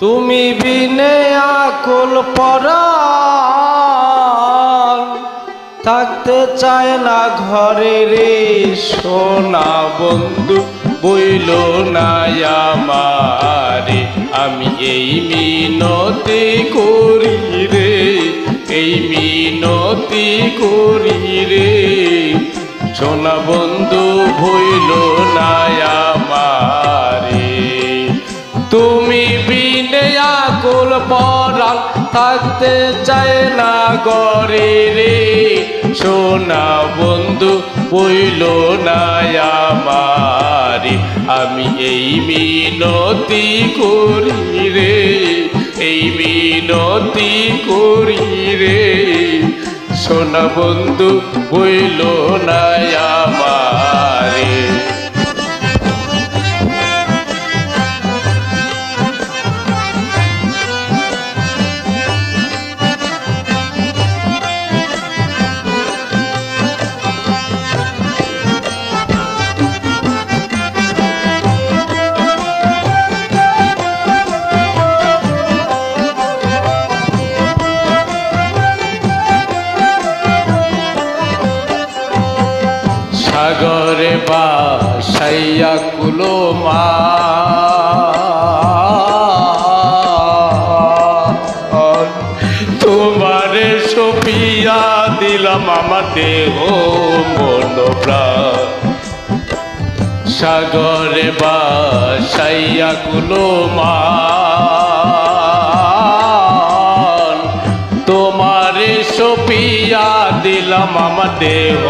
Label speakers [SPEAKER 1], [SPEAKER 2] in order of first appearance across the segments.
[SPEAKER 1] তুমি বিনে আকুল পরাণ থাকতে চায় না ঘরে রে সোনা বন্ধু বইল না আমারে আমি এই মিনতি করি রে এই মিনতি করি রে সোনা বন্ধু বইল না আমারে তুমি বিনে আকুল পরাণ থাকতে চায় না ঘরে রে সোনা বন্ধু বইল না আমারে আমি এই মিনতি করি রে এই মিনতি করি রে সোনা বন্ধু বইল না আমারে সাগরে বাসাইয়া কুলো মা তোমারে সপিয়া দিলাম আমার দেহ মন প্রাণ সাগরে বাসাইয়া কুলো মা তোমারে সপিয়া দিলাম আমার দেহ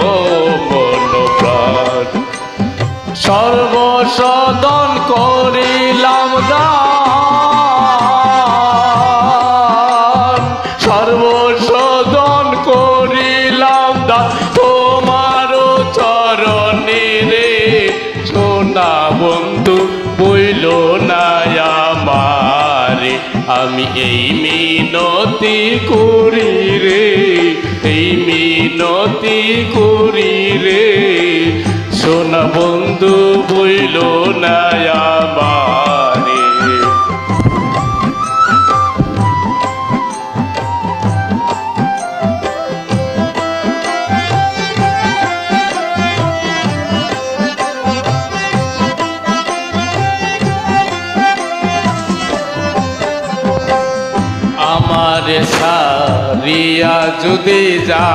[SPEAKER 1] মন প্রাণ সর্বসদন করিলাম দান সর্বসদন করিলাম দান তোমার চরণে রে সোনা বন্ধু বইল না আমারে আমি এই মিনতি করি রে এই মিনতি করি রে সোনা বন্ধু বইল না আমারে আমারে সারিয়া যদি যা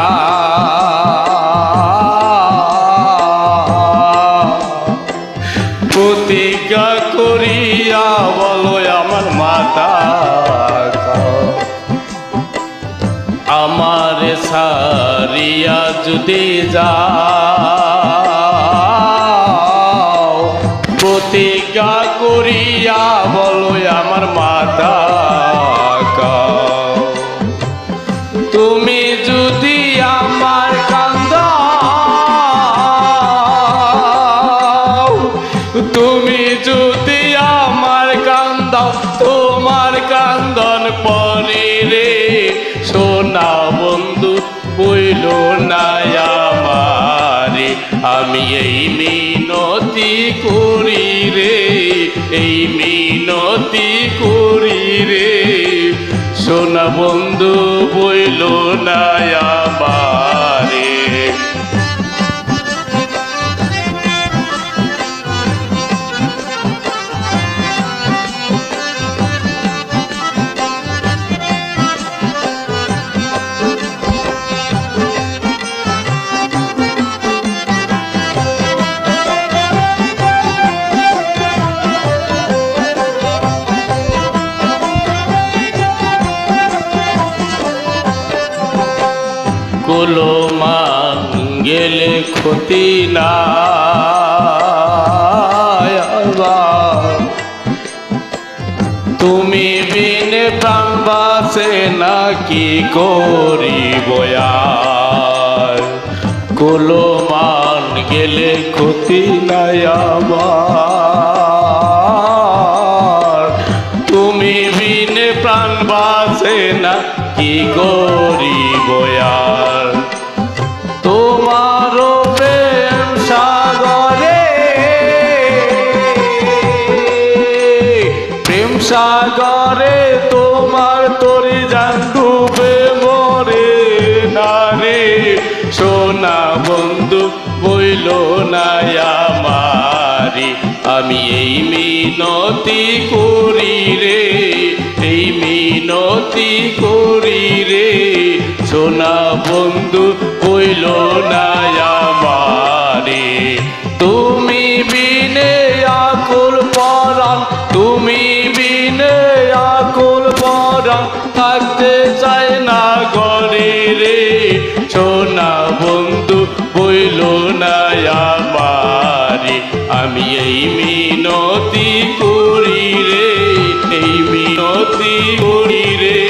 [SPEAKER 1] প্রতিজ্ঞা করিয়া বলো আমার মাতা আমারে সারিয়া যদি যা প্রতিজ্ঞা করিয়া বলো আমার মাতা তুমি যদি আমার কান্দাও তুমি যদি আমার কান্দাও তোমার কান্দন পরে রে সোনা বন্ধু বইল না আমারে আমি এই মিনতি করি রে এই মিনতি করি রে সোনা বন্ধু বইল না আমারে কুলো মান গেলে ক্ষতি না তুমি বিনে প্রাণ বাঁচে না কি করিব আর কুলো মান গেলে ক্ষতি নাই আমার তুমি বিনে প্রাণ বাঁচে না কি করিব আর তোমার প্রেম সাগরে সাগরে বইল না আমারে আমি এই মিনতি করি রে এই মিনতি করি রে সোনা বন্ধু বইল না আমারে তুমি বিনে আকুল পরাণ তুমি বিনে আকুল পরাণ থাকতে চায় না ঘরে রে সোনা বন্ধু বইল না আমারে আমি এই মিনতি করি রে এই মিনতি করি রে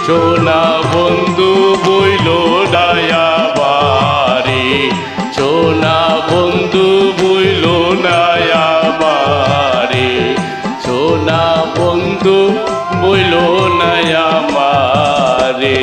[SPEAKER 1] সোনা বন্ধু বইল না আমারে সোনা বন্ধু বইল না আমারে সোনা বন্ধু বইল না আমারে।